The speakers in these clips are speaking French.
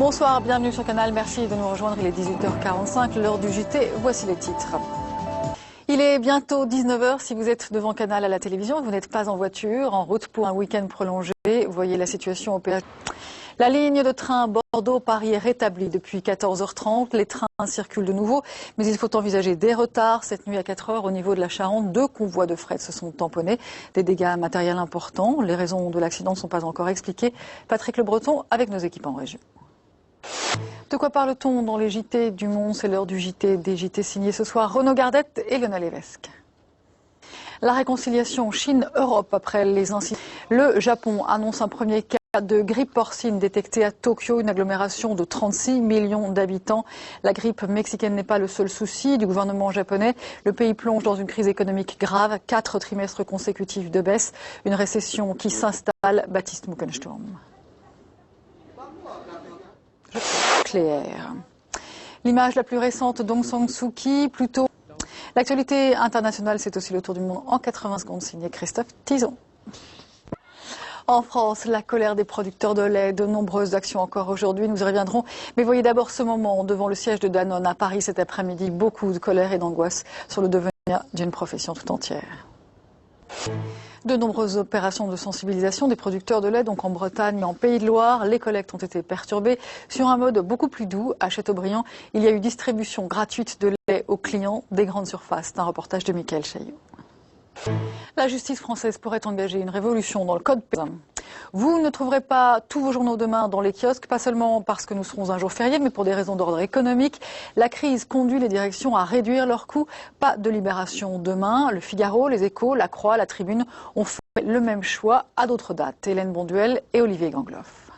Bonsoir, bienvenue sur Canal, merci de nous rejoindre, il est 18h45, l'heure du JT, voici les titres. Il est bientôt 19h, si vous êtes devant Canal à la télévision, vous n'êtes pas en voiture, en route pour un week-end prolongé, vous voyez la situation au péage. La ligne de train Bordeaux-Paris est rétablie depuis 14h30. Les trains circulent de nouveau, mais il faut envisager des retards. Cette nuit à 4h, au niveau de la Charente, 2 convois de fret se sont tamponnés. Des dégâts matériels importants. Les raisons de l'accident ne sont pas encore expliquées. Patrick Le Breton avec nos équipes en région. De quoi parle-t-on dans les JT du Monde? C'est l'heure du JT, des JT signés ce soir Renaud Gardette et Lionel Evesque. La réconciliation Chine-Europe après les incidents. Le Japon annonce un premier cas de grippe porcine détectée à Tokyo, une agglomération de 36 millions d'habitants. La grippe mexicaine n'est pas le seul souci du gouvernement japonais. Le pays plonge dans une crise économique grave, 4 trimestres consécutifs de baisse, une récession qui s'installe. Baptiste Muckensturm. Claire. L'image la plus récente d'Aung San Suu Kyi, plutôt. L'actualité internationale, c'est aussi le tour du monde en 80 secondes, signé Christophe Tison. En France, la colère des producteurs de lait, de nombreuses actions encore aujourd'hui, nous y reviendrons. Mais voyez d'abord ce moment devant le siège de Danone à Paris cet après-midi. Beaucoup de colère et d'angoisse sur le devenir d'une profession tout entière. De nombreuses opérations de sensibilisation des producteurs de lait, donc en Bretagne mais en Pays de Loire. Les collectes ont été perturbées sur un mode beaucoup plus doux. À Châteaubriand, il y a eu distribution gratuite de lait aux clients des grandes surfaces. C'est un reportage de Mickaël Chaillot. La justice française pourrait engager une révolution dans le code pénal. Vous ne trouverez pas tous vos journaux demain dans les kiosques, pas seulement parce que nous serons un jour férié, mais pour des raisons d'ordre économique. La crise conduit les directions à réduire leurs coûts. Pas de libération demain. Le Figaro, les Échos, la Croix, la Tribune ont fait le même choix à d'autres dates. Hélène Bonduel et Olivier Gangloff.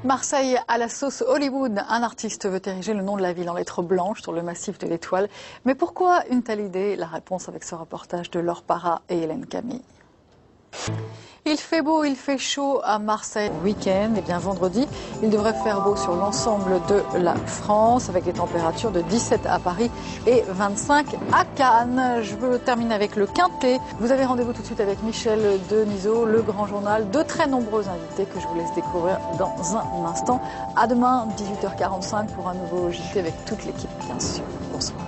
Marseille à la sauce Hollywood. Un artiste veut ériger le nom de la ville en lettres blanches sur le massif de l'Étoile. Mais pourquoi une telle idée? La réponse avec ce reportage de Laure Parra et Hélène Camille. Il fait beau, il fait chaud à Marseille. Week-end, et bien vendredi, il devrait faire beau sur l'ensemble de la France avec des températures de 17 à Paris et 25 à Cannes. Je veux terminer avec le Quintet. Vous avez rendez-vous tout de suite avec Michel Denisot, le grand journal. De très nombreux invités que je vous laisse découvrir dans un instant. À demain, 18h45 pour un nouveau JT avec toute l'équipe, bien sûr. Bonsoir.